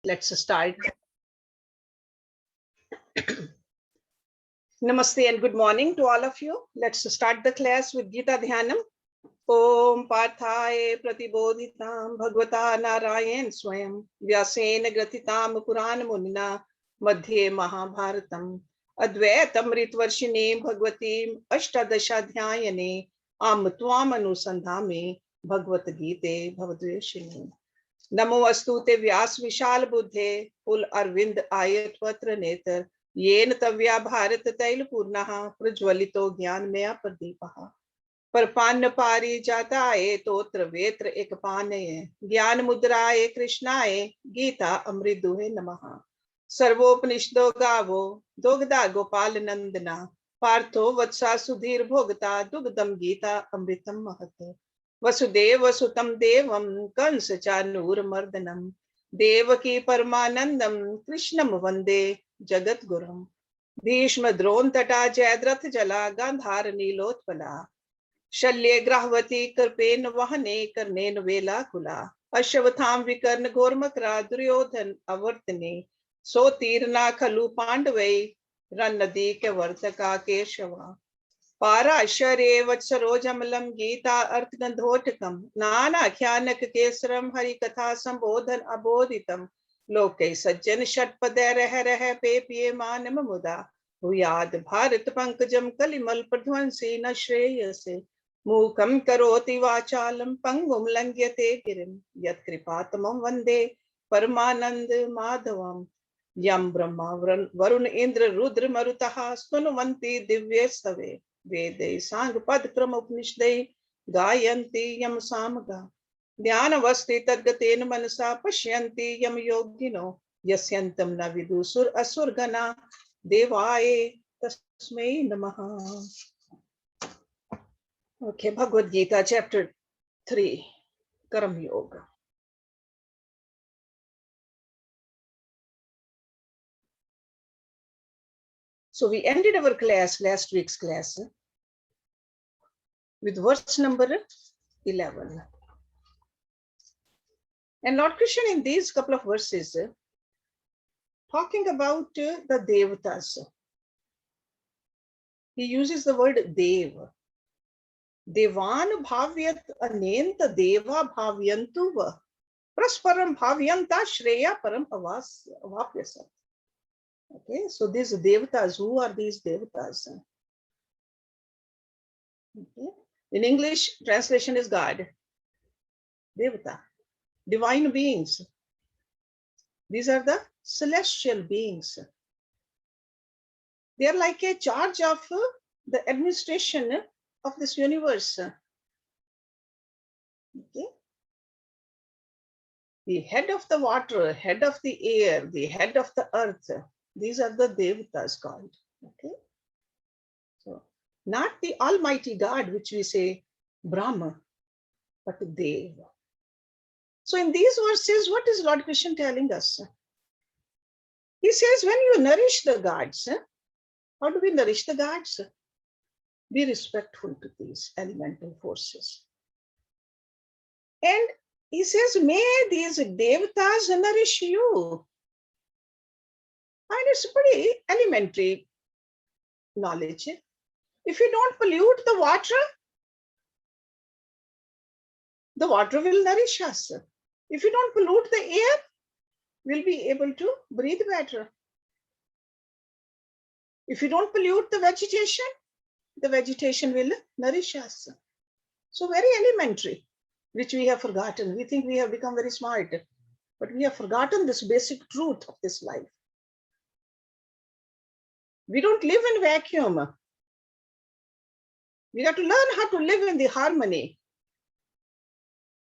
Let's start. Namaste and good morning to all of you. Let's start the class with Gita Dhyanam. Om Parthaye Pratibodhitam Bhagavata Narayan Swayam Vyasena Gratitam Puran Munina Madhye Mahabharatam Advaitam Ritvarshine Bhagavatim Ashtadashadhyayane Am Tvam Anusandhame Bhagavad Gita Bhavadveshine Namo Astute Vyas Vishal Buddhe Pul Arvind Ayat Patra Netar येन तव्या भारत तैल पूर्णः प्रज्वलितो ज्ञानमया प्रदीपः परपान्न पारी जाताये तोत्र वेत्र एकपानये ज्ञान मुद्राये कृष्णाये गीता अमृत दुहे नमः सर्वोपनिषदो गावो दोग्धा गोपाल नंदना पार्थो वत्सा सुधीर भोगता दुग्धम गीता अमृतम महत् वसुदेव वसुतम देवम कंस चानूर मर्दनम देवकी परमानंदम कृष्णम वंदे जगत गुरुम भीष्म द्रोण तटा जयद्रथ जला गांधार नीलोत्पला शल्य ग्राहवती कृपेन वहने कर्णेन वेला कुला अश्वत्थाम विकर्ण घोरमकरा दुर्योधन अवर्तने सो तीरना खलु पांडवै रन नदी के वर्तका केशवा पाराशरे वत्सरोजमलम गीता अर्थ गंधोटकम नाना ख्यानक केसरम हरि कथा संबोधन अबोधितम लोके सज्जन षटपदे रह रह पे पिये मानम मुदा भूयाद भारत पंकजम कलिमल प्रध्वंसी न श्रेयसे मूकम करोति वाचालम पंगुम लंघ्यते गिरिम यत् कृपातमं वंदे परमानंद माधवम यम ब्रह्मा वरुण इंद्र रुद्र मरुतः स्तुन्वन्ति दिव्ये स्तवे वेदे सांग पद क्रम उपनिषदे गायन्ति यम सामगा ध्यानवस्थि तद्गतेन मनसा पश्यन्ति यम योगिनो यस्यन्तं न विदुसुर असुरगणा देवाय तस्मै नमः. Okay, Bhagavad Gita chapter 3, Karam Yog. So we ended our class, last week's class, with verse number 11. And Lord Krishna in these couple of verses talking about the Devatas. He uses the word Dev. Devan bhavyat anenta deva bhavyantuva prasparam bhavyanta shreya param avapyasat. Okay, so these Devatas, who are these Devatas? Okay. In English, translation is God, Devata, divine beings. These are the celestial beings. They are like a charge of the administration of this universe. Okay. The head of the water, head of the air, the head of the earth. These are the Devatas called. Okay. So not the Almighty God, which we say Brahma, but Deva. So in these verses, what is Lord Krishna telling us? He says, when you nourish the gods, how do we nourish the gods? Be respectful to these elemental forces. And he says, may these Devatas nourish you. And it's pretty elementary knowledge. If you don't pollute the water will nourish us. If you don't pollute the air, we'll be able to breathe better. If you don't pollute the vegetation will nourish us. So very elementary, which we have forgotten. We think we have become very smart, but we have forgotten this basic truth of this life. We don't live in vacuum. We have to learn how to live in the harmony.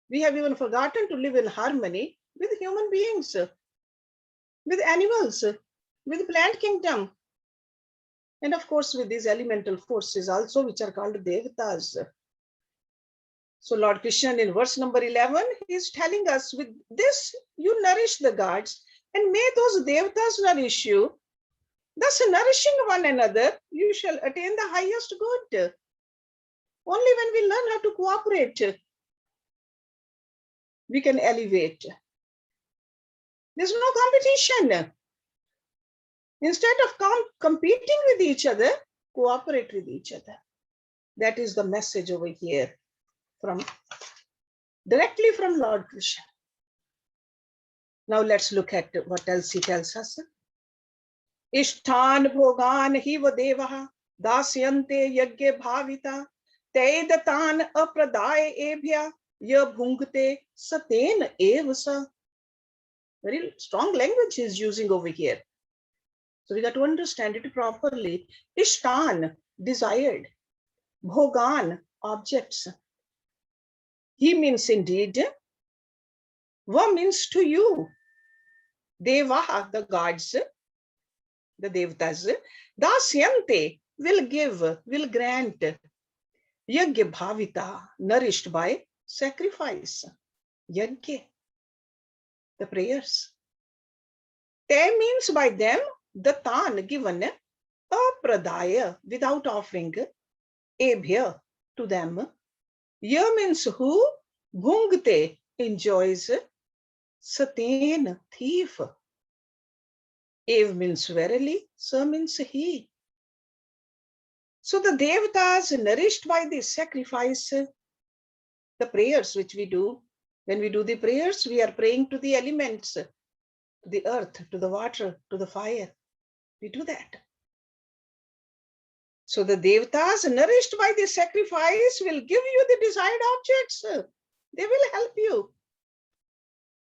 We have even forgotten to live in harmony with human beings, with animals, with plant kingdom, and of course with these elemental forces also, which are called Devatas. So Lord Krishna in verse number 11, he is telling us, with this you nourish the gods, and may those Devatas nourish you. Thus nourishing one another, you shall attain the highest good. Only when we learn how to cooperate, we can elevate. There's no competition. Instead of competing with each other, cooperate with each other. That is the message over here directly from Lord Krishna. Now let's look at what else he tells us. Ishthan bhogan hiva devaha dasyante yagya bhavita Teidatan apradaya ebhya ya bhungte saten evasa. Very strong language he's using over here. So we got to understand it properly. Ishtan, desired. Bhogan, objects. He means indeed. Va means to you. Devaha, the gods, the devatas. Dasyante, will give, will grant. Yagya bhavita, nourished by sacrifice. Yagya, the prayers. Te means by them, the tan given, apradaya, without offering, ebhya, to them. Ya means who, bhungte, enjoys, saten, thief. Ev means verily, sa means he. So the devatas, nourished by the sacrifice, the prayers which we do, when we do the prayers, we are praying to the elements, to the earth, to the water, to the fire. We do that. So the devatas, nourished by the sacrifice, will give you the desired objects. They will help you.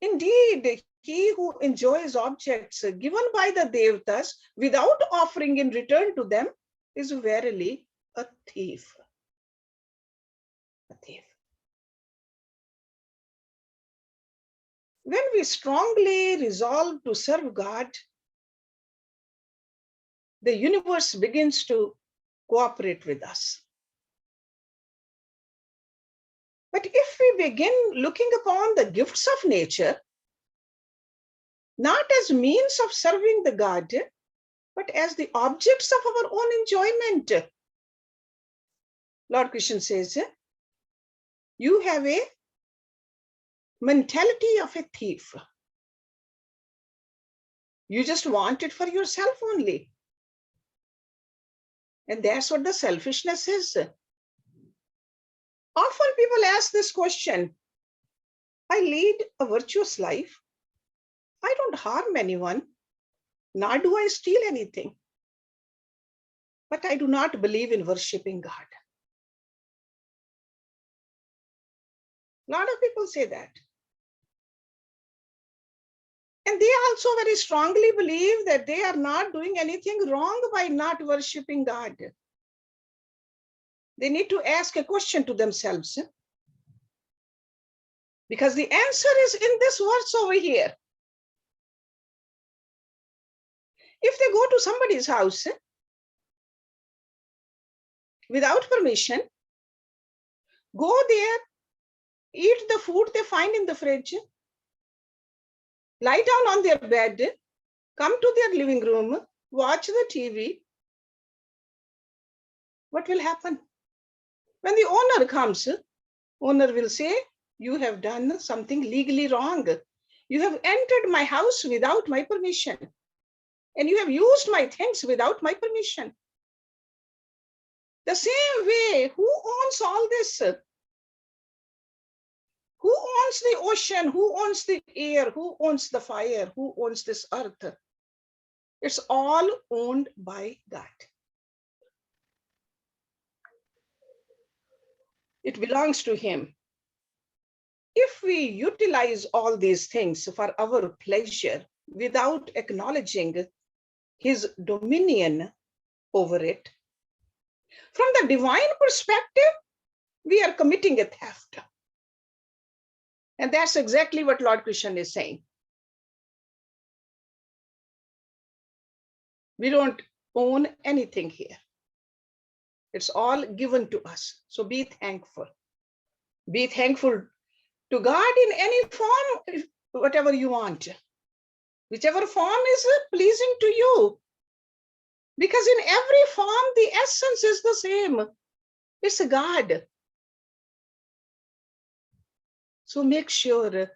Indeed, he who enjoys objects given by the devatas without offering in return to them is verily a thief. A thief. When we strongly resolve to serve God, the universe begins to cooperate with us. But if we begin looking upon the gifts of nature, not as means of serving the God, but as the objects of our own enjoyment, Lord Krishna says, you have a mentality of a thief. You just want it for yourself only. And that's what the selfishness is. Often people ask this question, I lead a virtuous life. I don't harm anyone, nor do I steal anything. But I do not believe in worshipping God. A lot of people say that. And they also very strongly believe that they are not doing anything wrong by not worshipping God. They need to ask a question to themselves. Because the answer is in this verse over here. If they go to somebody's house without permission, go there, eat the food they find in the fridge, lie down on their bed, come to their living room, watch the TV, what will happen? When the owner comes, owner will say, you have done something legally wrong. You have entered my house without my permission. And you have used my things without my permission. The same way, who owns all this? Who owns the ocean? Who owns the air? Who owns the fire? Who owns this earth? It's all owned by God. It belongs to him. If we utilize all these things for our pleasure without acknowledging his dominion over it, from the divine perspective, we are committing a theft. And that's exactly what Lord Krishna is saying. We don't own anything here. It's all given to us. So be thankful. Be thankful to God in any form, whatever you want. Whichever form is pleasing to you. Because in every form, the essence is the same. It's God. So make sure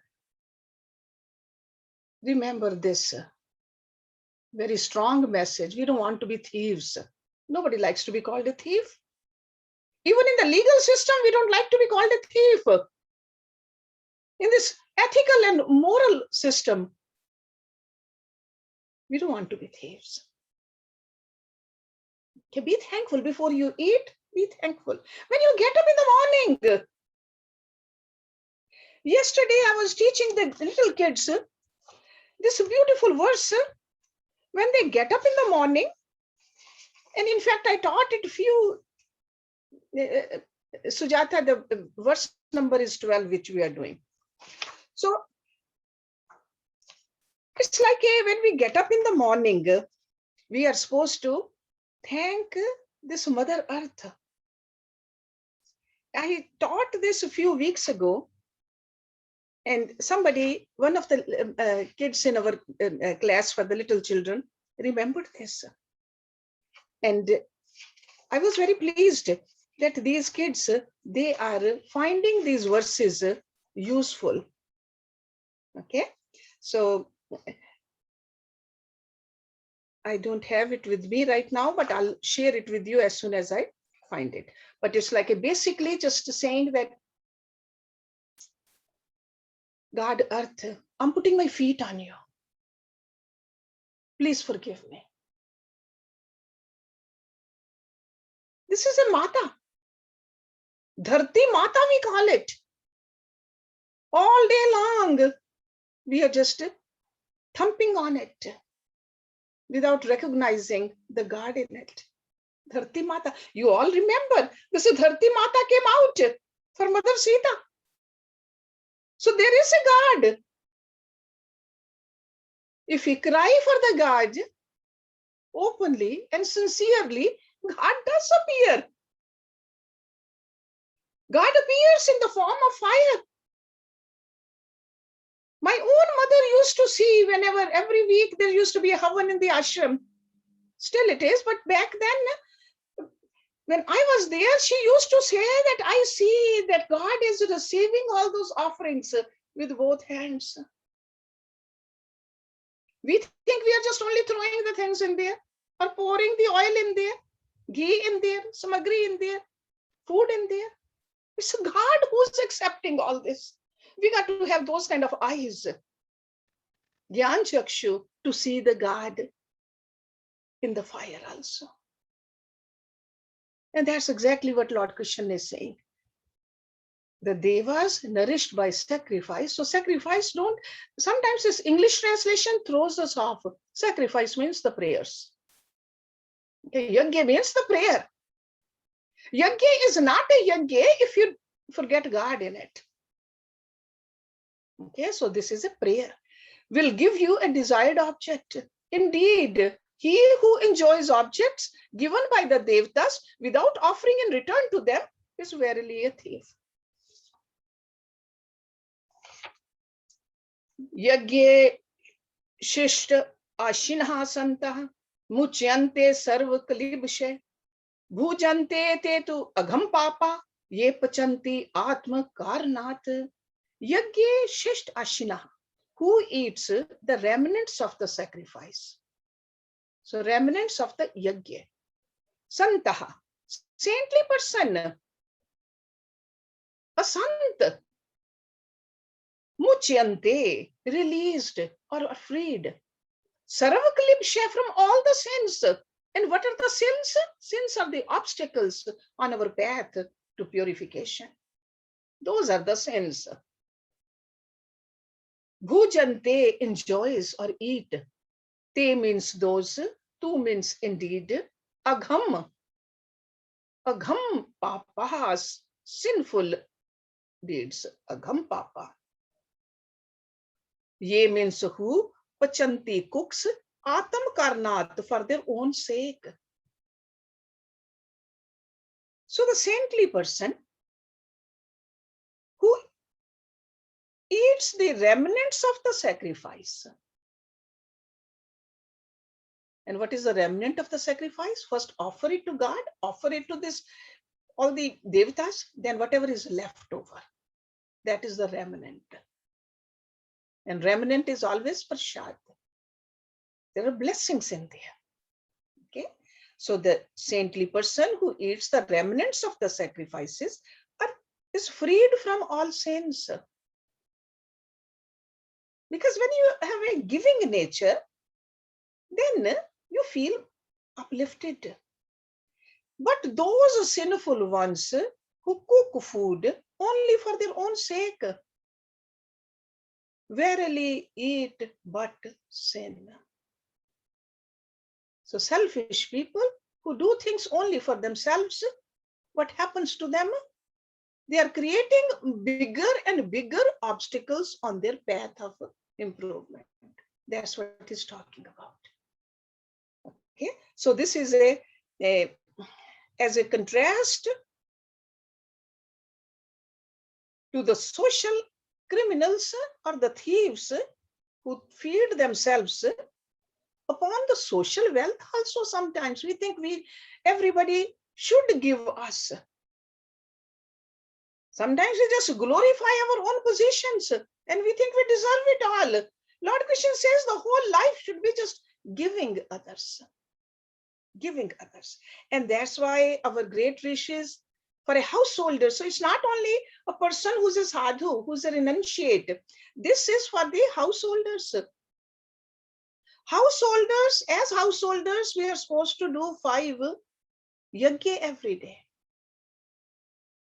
remember this very strong message. We don't want to be thieves. Nobody likes to be called a thief. Even in the legal system, we don't like to be called a thief. In this ethical and moral system, we don't want to be thieves. Okay, be thankful before you eat. Be thankful. When you get up in the morning, yesterday I was teaching the little kids this beautiful verse. When they get up in the morning, and in fact, I taught it few, Sujata, the verse number is 12, which we are doing. So it's like when we get up in the morning, we are supposed to thank this Mother Earth. I taught this a few weeks ago, and somebody, one of the kids in our class for the little children, remembered this. And I was very pleased that these kids, they are finding these verses useful. Okay, so I don't have it with me right now, but I'll share it with you as soon as I find it. But it's like basically just saying that, God, Earth, I'm putting my feet on you. Please forgive me. This is a Mata. Dharti Mata, we call it. All day long, we are just thumping on it without recognizing the God in it. Dharti Mata. You all remember, this Dharti Mata came out for Mother Sita. So there is a God. If we cry for the God openly and sincerely, God does appear. God appears in the form of fire. My own mother used to see whenever, every week, there used to be a havan in the ashram. Still it is, but back then, when I was there, she used to say that I see that God is receiving all those offerings with both hands. We think we are just only throwing the things in there, or pouring the oil in there, ghee in there, samagri in there, food in there. It's a God who's accepting all this. We got to have those kind of eyes, Gyan Chakshu, to see the God in the fire also. And that's exactly what Lord Krishna is saying. The devas nourished by sacrifice. So sacrifice don't, sometimes this English translation throws us off. Sacrifice means the prayers. Okay, yajna means the prayer. Yajna is not a yajna if you forget God in it. Okay, so this is a prayer. Will give you a desired object. Indeed, he who enjoys objects given by the devatas without offering in return to them is verily a thief. Yagye shishta ashinha santah mucyante sarva kalibshe bhujante te tu agham papa ye pachanti atma karnat. Yagye shisht ashina, who eats the remnants of the sacrifice. So remnants of the yagya. Santaha, saintly person, a sant. Mucyante, released or freed. Sarvakalipsha, from all the sins. And what are the sins? Sins are the obstacles on our path to purification. Those are the sins. Bhujante, enjoys or eat. Te means those. Tu means indeed. Agham. Agham papas, sinful deeds. Agham papa. Ye means who? Pachanti, cooks. Atam karnat, for their own sake. So the saintly person who eats the remnants of the sacrifice. And what is the remnant of the sacrifice? First, offer it to God, offer it to this, all the devatas, then whatever is left over, that is the remnant. And remnant is always Prasad. There are blessings in there. Okay. So the saintly person who eats the remnants of the sacrifices is freed from all sins. Because when you have a giving nature, then you feel uplifted. But those sinful ones who cook food only for their own sake, verily eat but sin. So selfish people who do things only for themselves, what happens to them? They are creating bigger and bigger obstacles on their path of improvement. That's what he's talking about. Okay, so this is as a contrast to the social criminals or the thieves who feed themselves upon the social wealth. Also, sometimes we think everybody should give us. Sometimes we just glorify our own positions and we think we deserve it all. Lord Krishna says the whole life should be just giving others. Giving others. And that's why our great rishis, for a householder, so it's not only a person who's a sadhu, who's a renunciate. This is for the householders. Householders, as householders, we are supposed to do 5 yajna every day.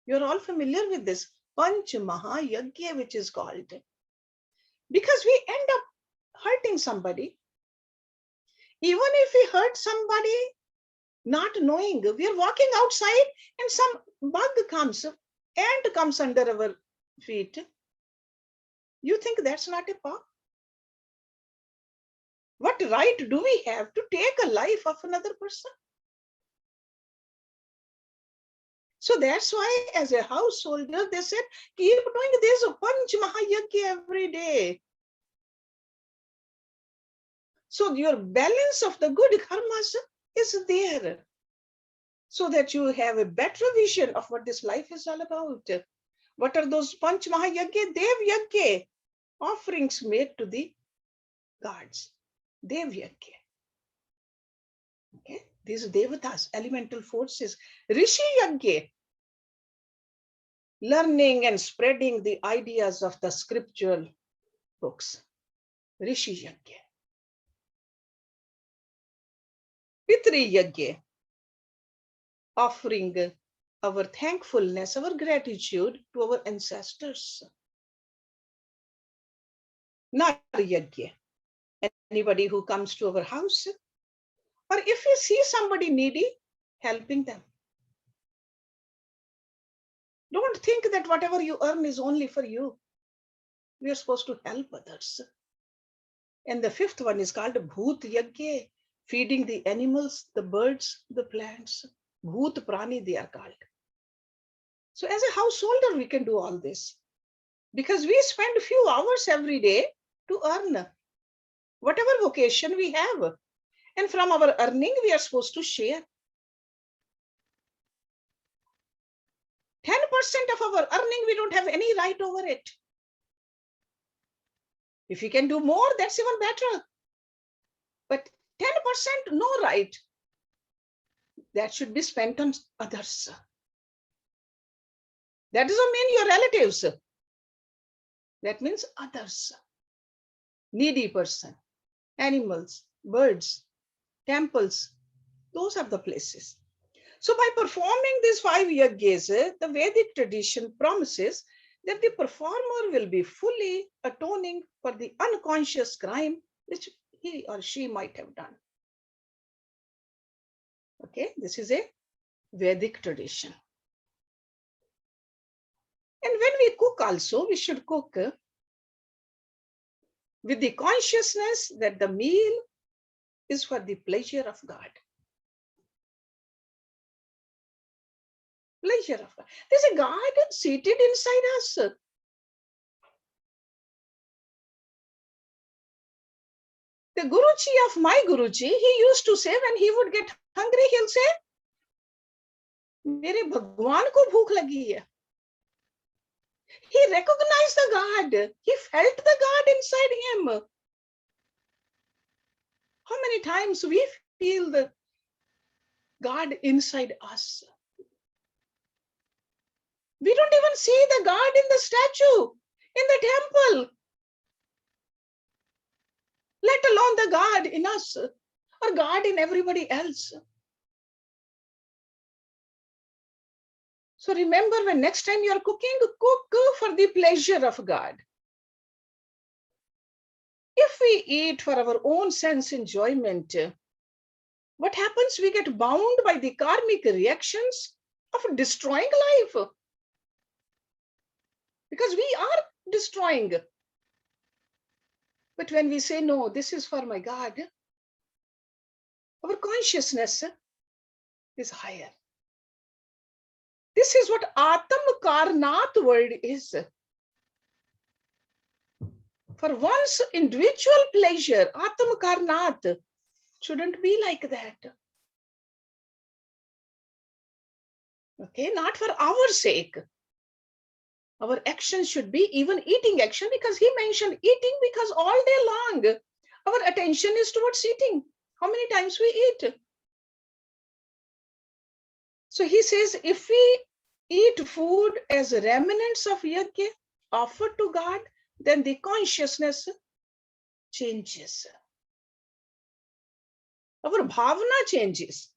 You're all familiar with this Panch Maha Yajna, which is called. Because we end up hurting somebody. Even if we hurt somebody, not knowing, we are walking outside and some bug comes, ant comes under our feet. You think that's not a path? What right do we have to take a life of another person? So that's why as a householder, they said, keep doing this Panch Mahayagya every day. So your balance of the good karmas is there. So that you have a better vision of what this life is all about. What are those Panch Mahayagya? Dev Yagya, offerings made to the gods. Dev Yagya. Okay? These devatas, elemental forces. Rishi Yagya, learning and spreading the ideas of the scriptural books. Rishi Yagya. Pitri Yagya, offering our thankfulness, our gratitude to our ancestors. Nar Yagya, anybody who comes to our house, or if we see somebody needy, helping them. Don't think that whatever you earn is only for you. We are supposed to help others. And the 5th one is called Bhoot Yagya, feeding the animals, the birds, the plants. Bhoot Prani they are called. So as a householder, we can do all this. Because we spend a few hours every day to earn whatever vocation we have. And from our earning, we are supposed to share. 10% of our earning, we don't have any right over it. If we can do more, that's even better. But 10%, no right. That should be spent on others. That doesn't mean your relatives. That means others. Needy person, animals, birds, temples. Those are the places. So by performing these 5 yajnas, the Vedic tradition promises that the performer will be fully atoning for the unconscious crime which he or she might have done. Okay, this is a Vedic tradition. And when we cook also, we should cook with the consciousness that the meal is for the pleasure of God. Pleasure of God. There's a God seated inside us. The Guruji of my Guruji, he used to say when he would get hungry, he'll say, मेरे भगवान को भूख लगी है. He recognized the God. He felt the God inside him. How many times we feel the God inside us? We don't even see the God in the statue, in the temple, let alone the God in us or God in everybody else. So remember, when next time you're cooking, cook for the pleasure of God. If we eat for our own sense enjoyment, what happens? We get bound by the karmic reactions of destroying life. Because we are destroying. But when we say, no, this is for my God, our consciousness is higher. This is what Atam Karnat word is. For one's individual pleasure, Atam Karnat shouldn't be like that. Okay, not for our sake. Our action should be even eating action, because he mentioned eating because all day long our attention is towards eating. How many times we eat? So he says, if we eat food as remnants of yajna offered to God, then the consciousness changes. Our bhavana changes.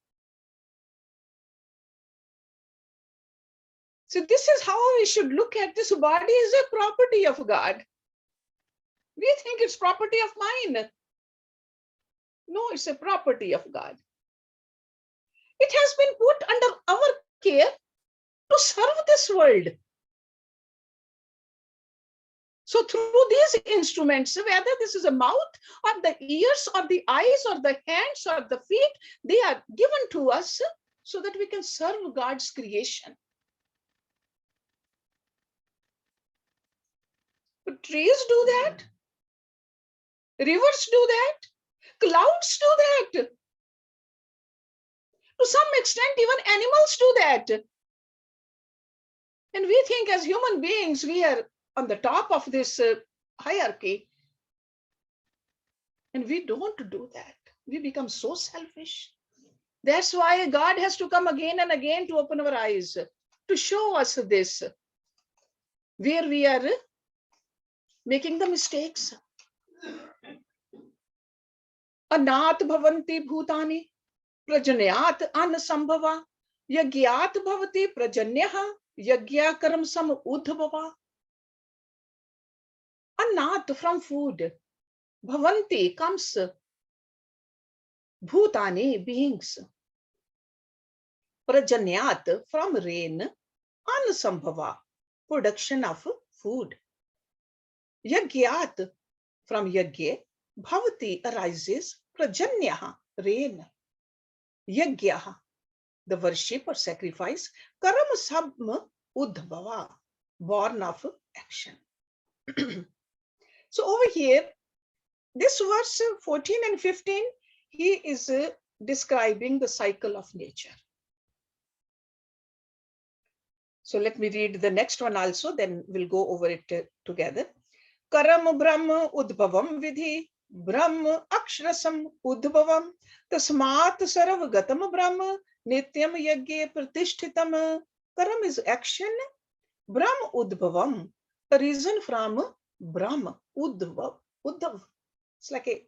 So this is how we should look at this body as a property of God. We think it's property of mine. No, it's a property of God. It has been put under our care to serve this world. So through these instruments, whether this is a mouth or the ears or the eyes or the hands or the feet, they are given to us so that we can serve God's creation. But trees do that. Rivers do that. Clouds do that. To some extent, even animals do that. And we think as human beings, we are on the top of this hierarchy. And we don't do that. We become so selfish. That's why God has to come again and again to open our eyes, to show us this, where we are making the mistakes. Anat bhavanti bhutani prajanyat anasambhava yagyat bhavati prajanyaha yagya karam sam udbhava. Anat, from food. Bhavanti comes. Bhutani, beings. Prajanyat, from rain. Anasambhava, production of food. Yagyat, from yagya. Bhavati, arises. Prajanyaha, rain. Yagyaha, the worship or sacrifice. Karam sam udbhava, born of action. So over here, this verse 14 and 15, he is describing the cycle of nature. So let me read the next one also, then we'll go over it together. Karam Brahma Udbhavam Vidhi, Brahma Akshrasam Udbhavam, Tasmat Sarav Gatam Brahma, Nityam Yagye Pratishtitam. Karam is action, Brahma Udbhavam, a reason from Brahma, Udbhav. Udbhav, it's like a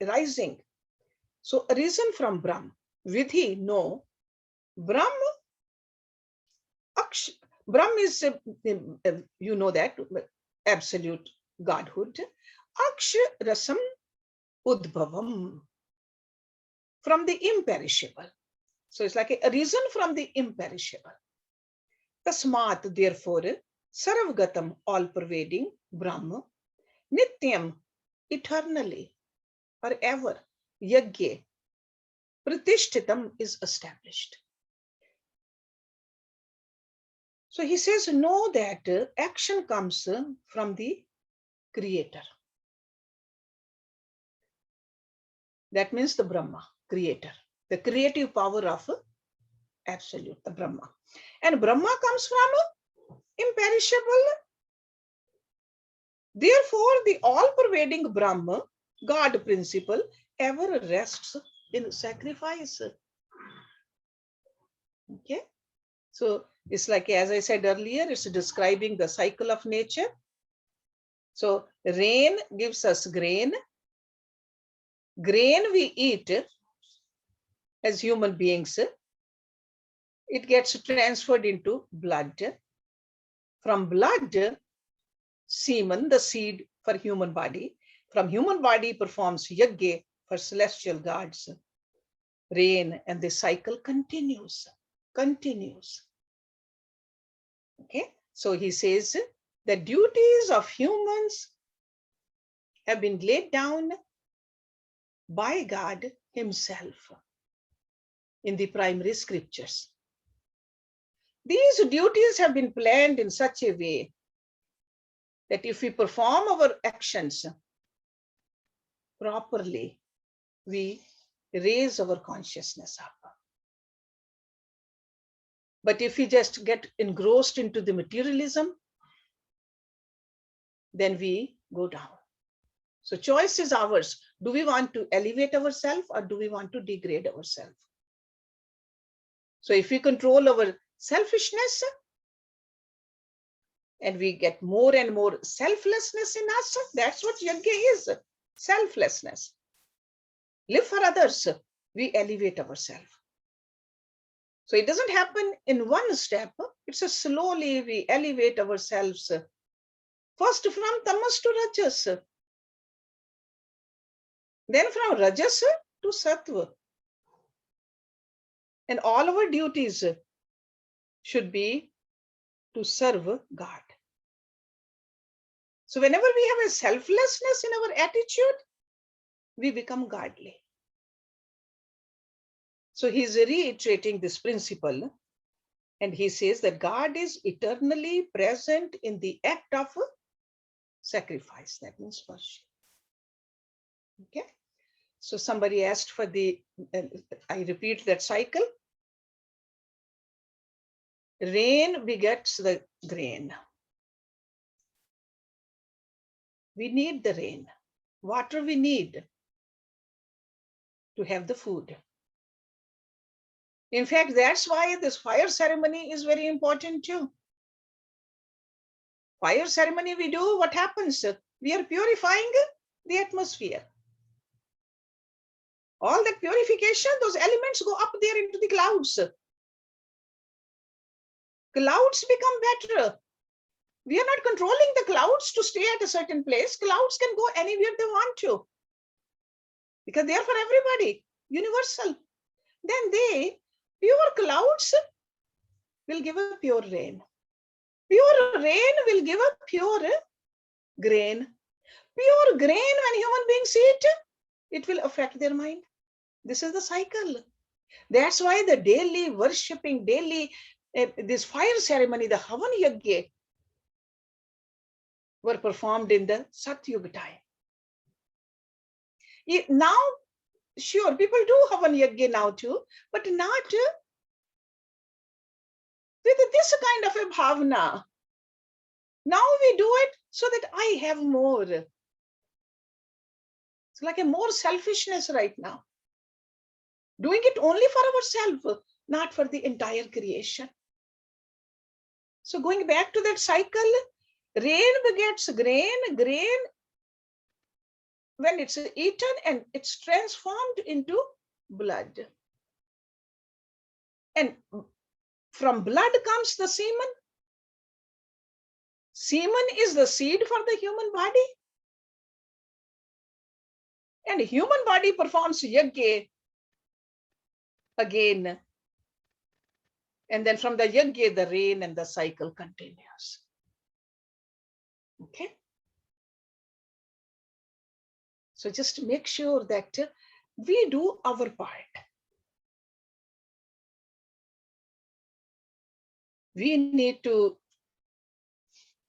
rising. So a reason from Brahma. Vidhi, no. Brahma, Brahma is, you know that, absolute Godhood. Akshrasam Udbhavam, from the imperishable. So it's like a reason from the imperishable. Tasmat, therefore, Sarvagatam, all pervading, Brahma, Nityam, eternally or ever, Yagya, Pratishtitam, is established. So he says, know that action comes from the creator. That means the Brahma, creator, the creative power of absolute, the Brahma. And Brahma comes from imperishable. Therefore, the all-pervading Brahma, God principle, ever rests in sacrifice. Okay, so it's like, as I said earlier, it's describing the cycle of nature. So rain gives us grain. Grain we eat as human beings. It gets transferred into blood. From blood, semen, the seed for human body. From human body performs yajna for celestial gods. Rain, and the cycle continues. Okay, so he says the duties of humans have been laid down by God himself in the primary scriptures. These duties have been planned in such a way that if we perform our actions properly, we raise our consciousness up. But if we just get engrossed into the materialism, then we go down. So choice is ours. Do we want to elevate ourselves or do we want to degrade ourselves? So if we control our selfishness and we get more and more selflessness in us, that's what yajna is, selflessness. Live for others, we elevate ourselves. So it doesn't happen in one step. It's a slowly we elevate ourselves. First from tamas to rajas. Then from rajas to sattva. And all our duties should be to serve God. So whenever we have a selflessness in our attitude, we become godly. So he's reiterating this principle, and he says that God is eternally present in the act of sacrifice. That means worship. Okay. So somebody asked for the, I repeat that cycle. Rain begets the grain. We need the rain. Water we need to have the food. In fact, that's why this fire ceremony is very important too. Fire ceremony we do, what happens? We are purifying the atmosphere. All that purification, those elements go up there into the clouds. Clouds become better. We are not controlling the clouds to stay at a certain place. Clouds can go anywhere they want to, because they are for everybody, universal. Then pure clouds will give a pure rain. Pure rain will give a pure grain. Pure grain, when human beings eat, it will affect their mind. This is the cycle. That's why the daily worshipping, this fire ceremony, the Havan Yajna, were performed in the Satyuga time. Now, sure, people do Havan Yajna now too, but not with this kind of a bhavana. Now we do it so that I have more. It's like a more selfishness right now. Doing it only for ourselves, not for the entire creation. So going back to that cycle, rain begets grain, grain, when it's eaten and it's transformed into blood. And from blood comes the semen. Semen is the seed for the human body. And the human body performs yajna again. And then from the yajna, the rain and the cycle continues. Okay. So just make sure that we do our part. We need to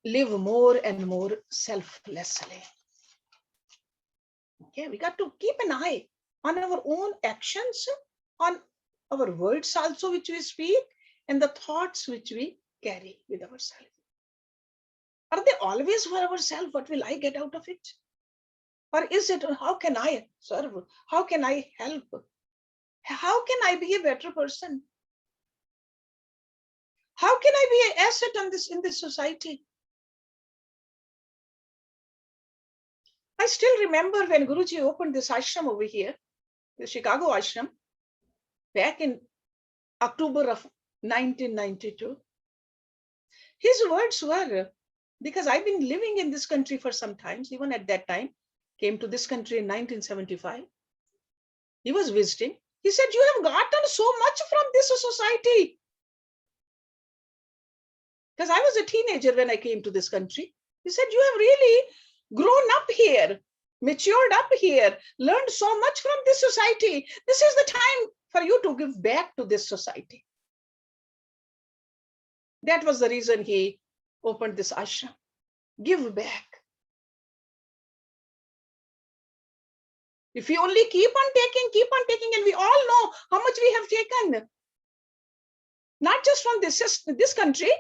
live more and more selflessly. Okay, we got to keep an eye on our own actions, on our words also which we speak, and the thoughts which we carry with ourselves. Are they always for ourselves? What will I get out of it? Or is it, how can I serve? How can I help? How can I be a better person? How can I be an asset in this society? I still remember when Guruji opened this ashram over here, the Chicago ashram, back in October of 1992. His words were, because I've been living in this country for some time, even at that time, came to this country in 1975. He was visiting. He said, you have gotten so much from this society. Because I was a teenager when I came to this country. He said, you have really grown up here, matured up here, learned so much from this society. This is the time for you to give back to this society. That was the reason he opened this ashram. Give back. If we only keep on taking, and we all know how much we have taken, not just from this country,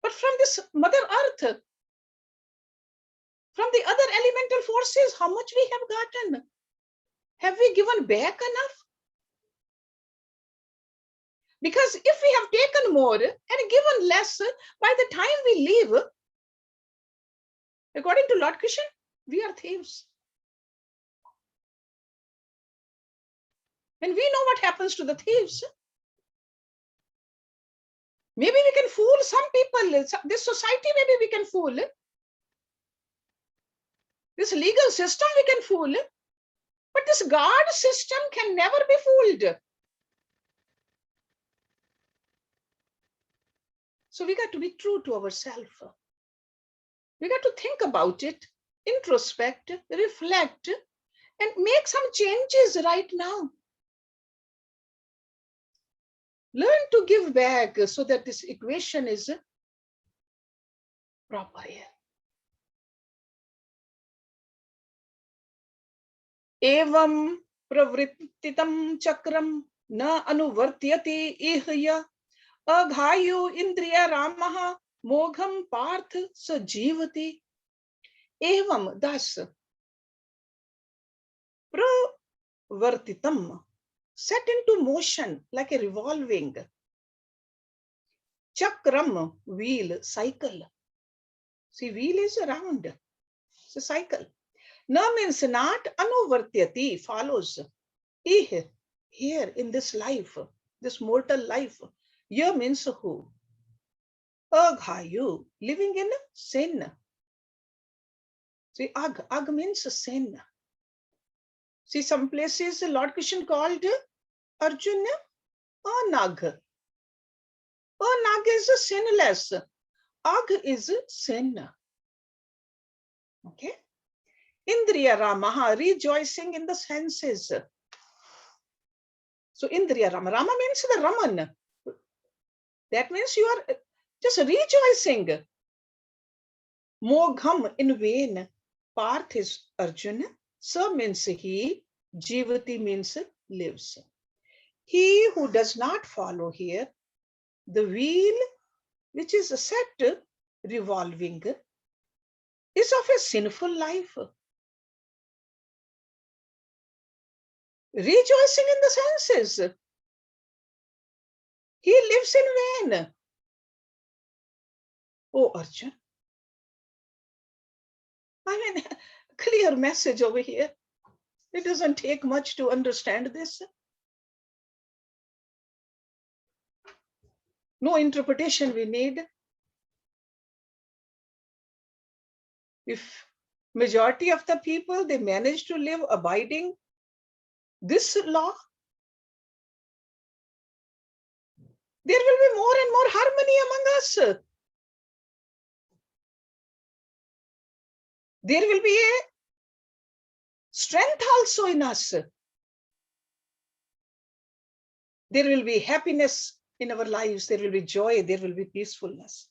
but from this Mother Earth, from the other elemental forces, how much we have gotten. Have we given back enough? Because if we have taken more and given less, by the time we leave, according to Lord Krishna, we are thieves. And we know what happens to the thieves. Maybe we can fool some people. This society, maybe we can fool. This legal system, we can fool. But this God system can never be fooled. So we got to be true to ourselves. We got to think about it, introspect, reflect, and make some changes right now. Learn to give back so that this equation is proper here. Evam pravrittitam chakram na anuvartyati ihya aghayu indriya ramaha mogham parth sajivati. Evam, thus, pravartitam, set into motion like a revolving chakram, wheel, cycle. See, wheel is around. It's a cycle. Na means not, anuvartyati, follows. Ih, here in this life, this mortal life. Ya means who? Aghayu, living in sin. See, ag means sin. See, some places Lord Krishna called Arjuna a nag. A nag is sinless. Ag is sin. Okay. Indriya Ramaha, rejoicing in the senses. So Indriya Rama. Rama means the Raman. That means you are just rejoicing. Mogham, in vain. Parth is Arjuna. Sa means he. Jivati means lives. He who does not follow here, the wheel which is set revolving is of a sinful life. Rejoicing in the senses. He lives in vain. Oh, Arjun. I mean, clear message over here. It doesn't take much to understand this. No interpretation we need. If majority of the people, they manage to live abiding this law, there will be more and more harmony among us. There will be a strength also in us. There will be happiness in our lives. There will be joy. There will be peacefulness.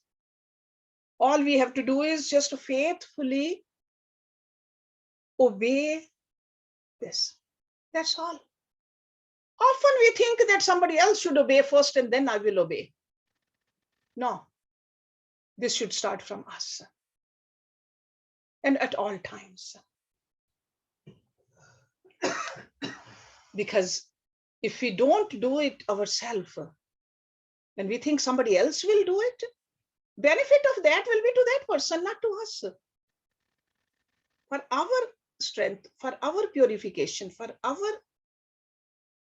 All we have to do is just faithfully obey this. That's all. Often we think that somebody else should obey first and then I will obey. No. This should start from us and at all times. Because if we don't do it ourselves and we think somebody else will do it, benefit of that will be to that person, not to us. For our strength, for our purification, for our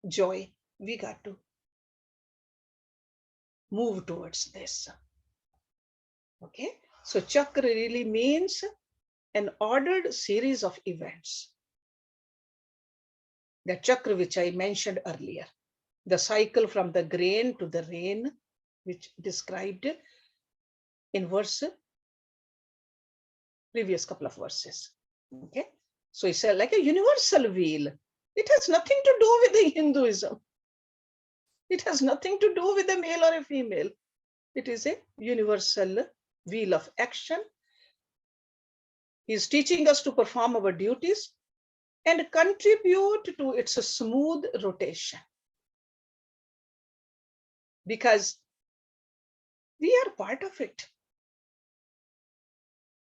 joy, we got to move towards this. Okay, so chakra really means an ordered series of events. The chakra which I mentioned earlier, the cycle from the grain to the rain, which described in previous couple of verses. Okay, so it's like a universal wheel. It has nothing to do with the Hinduism. It has nothing to do with a male or a female. It is a universal wheel of action. He is teaching us to perform our duties and contribute to its smooth rotation. Because we are part of it.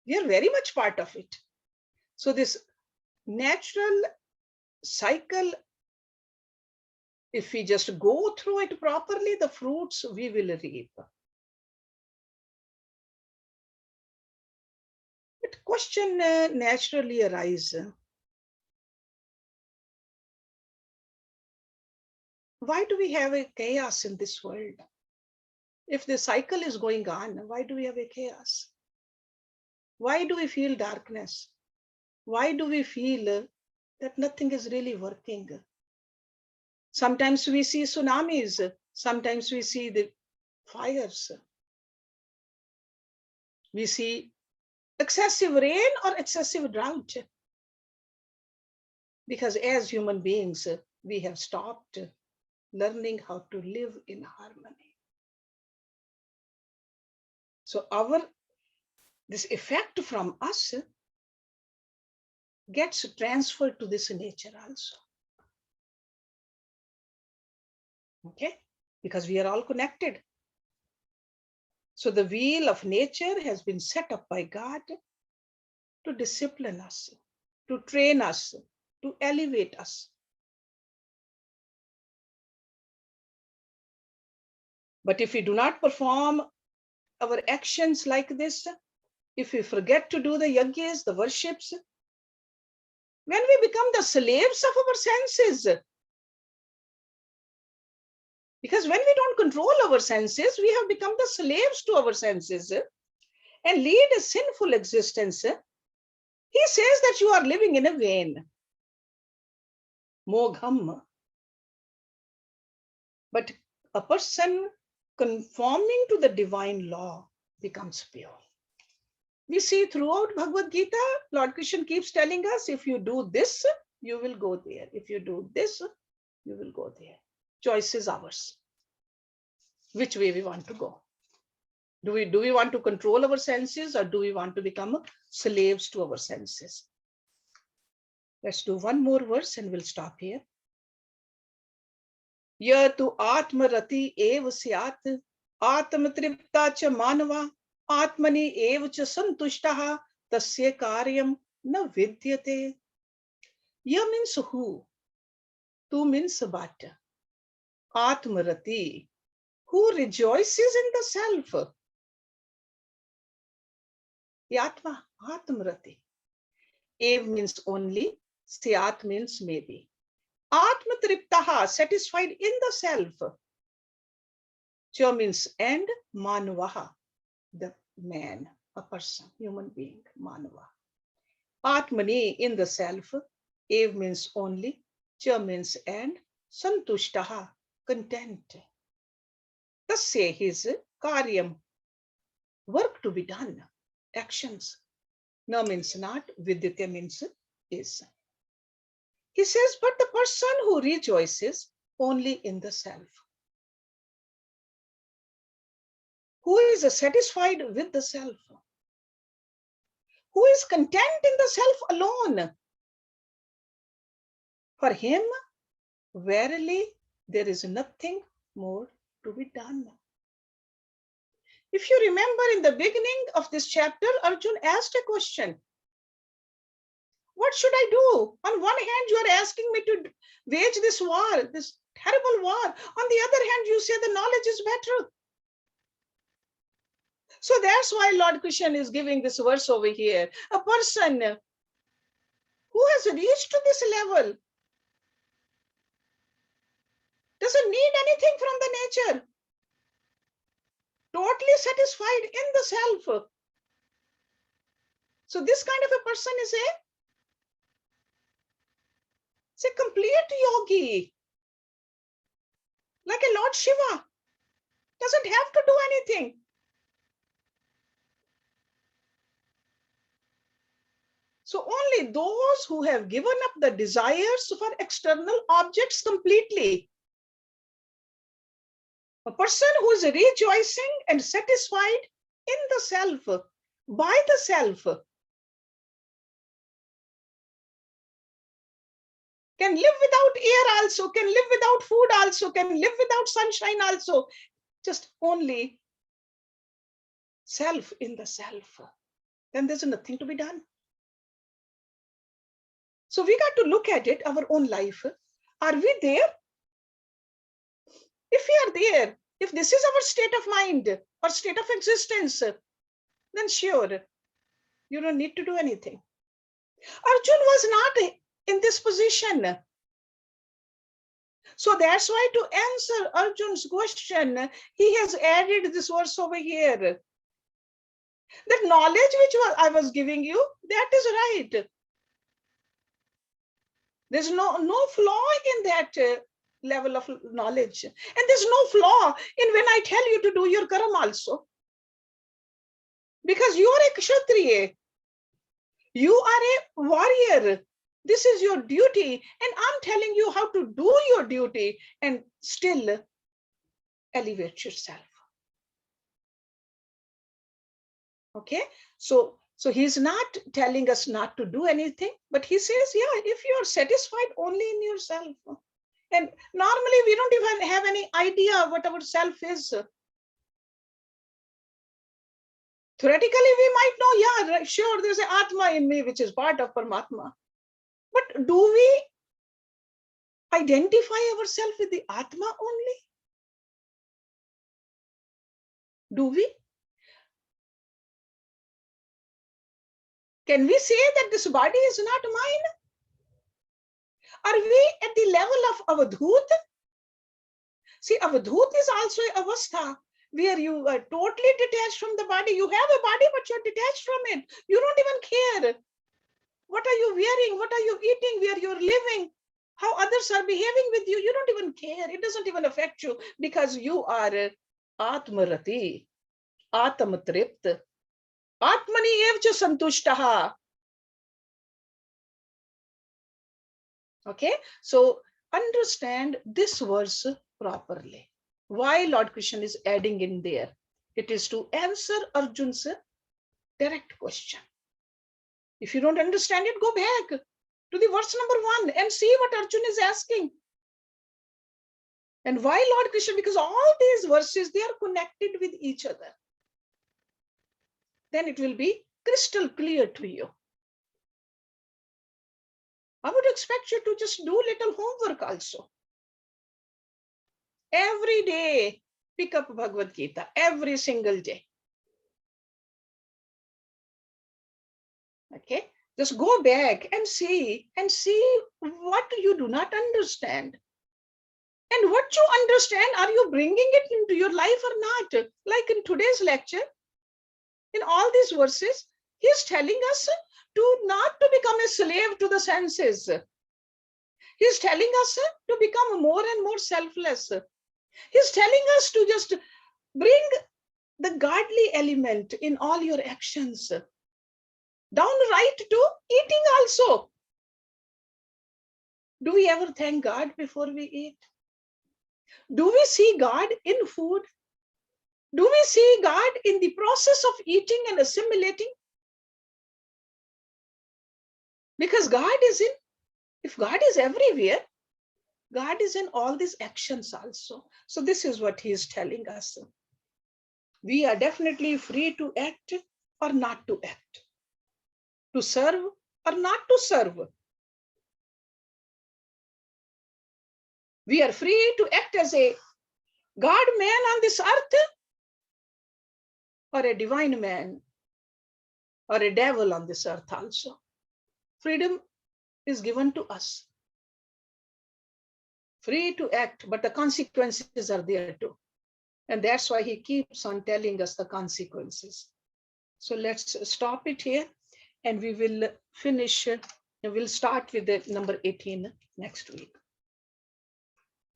We are very much part of it. So this natural cycle, if we just go through it properly, the fruits we will reap. But question naturally arises. Why do we have a chaos in this world? If the cycle is going on, why do we have a chaos? Why do we feel darkness? Why do we feel that nothing is really working? Sometimes we see tsunamis, sometimes we see the fires. We see excessive rain or excessive drought. Because as human beings, we have stopped learning how to live in harmony. So this effect from us gets transferred to this nature also. Okay, because we are all connected. So the wheel of nature has been set up by God to discipline us, to train us, to elevate us. But if we do not perform our actions like this, if we forget to do the yajnas, the worships, when we become the slaves of our senses, because when we don't control our senses, we have become the slaves to our senses and lead a sinful existence. He says that you are living in a vain. Mogham. But a person conforming to the divine law becomes pure. We see throughout Bhagavad Gita, Lord Krishna keeps telling us, if you do this, you will go there. If you do this, you will go there. Choice is ours. Which way we want to go? Do we want to control our senses, or do we want to become slaves to our senses? Let's do one more verse and we'll stop here. Ya tu atmarati ev syat atmatripta cha manava atmani ev cha santushtaha tasya karyam na vidyate. Ya means who? Tu means what? Atmarati, who rejoices in the self. Yatma, Atmarati. Ev means only, Syat means maybe. Atmatriptaha, satisfied in the self. Cha means and, Manvaha, the man, a person, human being, Manva. Atmani, in the self. Ev means only, Cha means and, Santushtaha, content. Tasya, his karyam, work to be done, actions. Na means not, vidyate means is. He says, but the person who rejoices only in the self, who is satisfied with the self, who is content in the self alone, for him, verily, there is nothing more to be done. If you remember in the beginning of this chapter, Arjun asked a question. What should I do? On one hand, you are asking me to wage this war, this terrible war. On the other hand, you say the knowledge is better. So that's why Lord Krishna is giving this verse over here. A person who has reached to this level doesn't need anything from the nature. Totally satisfied in the self. So this kind of a person is a complete yogi. Like a Lord Shiva. Doesn't have to do anything. So only those who have given up the desires for external objects completely. A person who is rejoicing and satisfied in the self, by the self, can live without air also, can live without food also, can live without sunshine also. Just only self in the self. Then there's nothing to be done. So we got to look at it, our own life. Are we there? If we are there, if this is our state of mind or state of existence, then sure, you don't need to do anything. Arjun was not in this position. So that's why to answer Arjun's question, he has added this verse over here. That knowledge which I was giving you, that is right. There's no flaw in that level of knowledge. And there's no flaw in when I tell you to do your karam also. Because you are a kshatriya. You are a warrior. This is your duty. And I'm telling you how to do your duty and still elevate yourself. Okay? So he's not telling us not to do anything, but he says, yeah, if you are satisfied only in yourself. And normally we don't even have any idea what our self is. Theoretically, we might know, yeah, sure, there's an Atma in me, which is part of Paramatma. But do we identify ourselves with the Atma only? Do we? Can we say that this body is not mine? Are we at the level of Avadhut? See, Avadhut is also avastha, where you are totally detached from the body. You have a body, but you're detached from it. You don't even care. What are you wearing? What are you eating? Where you're living? How others are behaving with you? You don't even care. It doesn't even affect you because you are Atmarati, Atmatript, Atmani evcha santushtaha. Okay, so understand this verse properly. Why Lord Krishna is adding in there? It is to answer Arjun's direct question. If you don't understand it, go back to the verse number 1 and see what Arjun is asking. And why Lord Krishna? Because all these verses, they are connected with each other. Then it will be crystal clear to you. I would expect you to just do little homework also. Every day, pick up Bhagavad Gita, every single day. Okay, just go back and see what you do not understand. And what you understand, are you bringing it into your life or not? Like in today's lecture, in all these verses, he's telling us to not to become a slave to the senses. He's telling us to become more and more selfless. He's telling us to just bring the godly element in all your actions. Downright to eating also. Do we ever thank God before we eat? Do we see God in food? Do we see God in the process of eating and assimilating? Because God is in, if God is everywhere, God is in all these actions also. So this is what he is telling us. We are definitely free to act or not to act, to serve or not to serve. We are free to act as a God man on this earth, or a divine man, or a devil on this earth also. Freedom is given to us. Free to act, but the consequences are there too. And that's why he keeps on telling us the consequences. So let's stop it here, and we will finish. We'll start with the number 18 next week.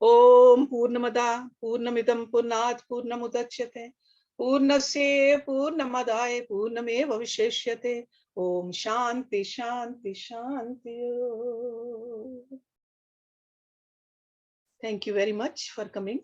Om Purnamada Purnamidam Purnat Purnamudachyate Purnasya Purnamadaya Purnameva Visheshyate. Om Shanti Shanti Shanti. Thank you very much for coming.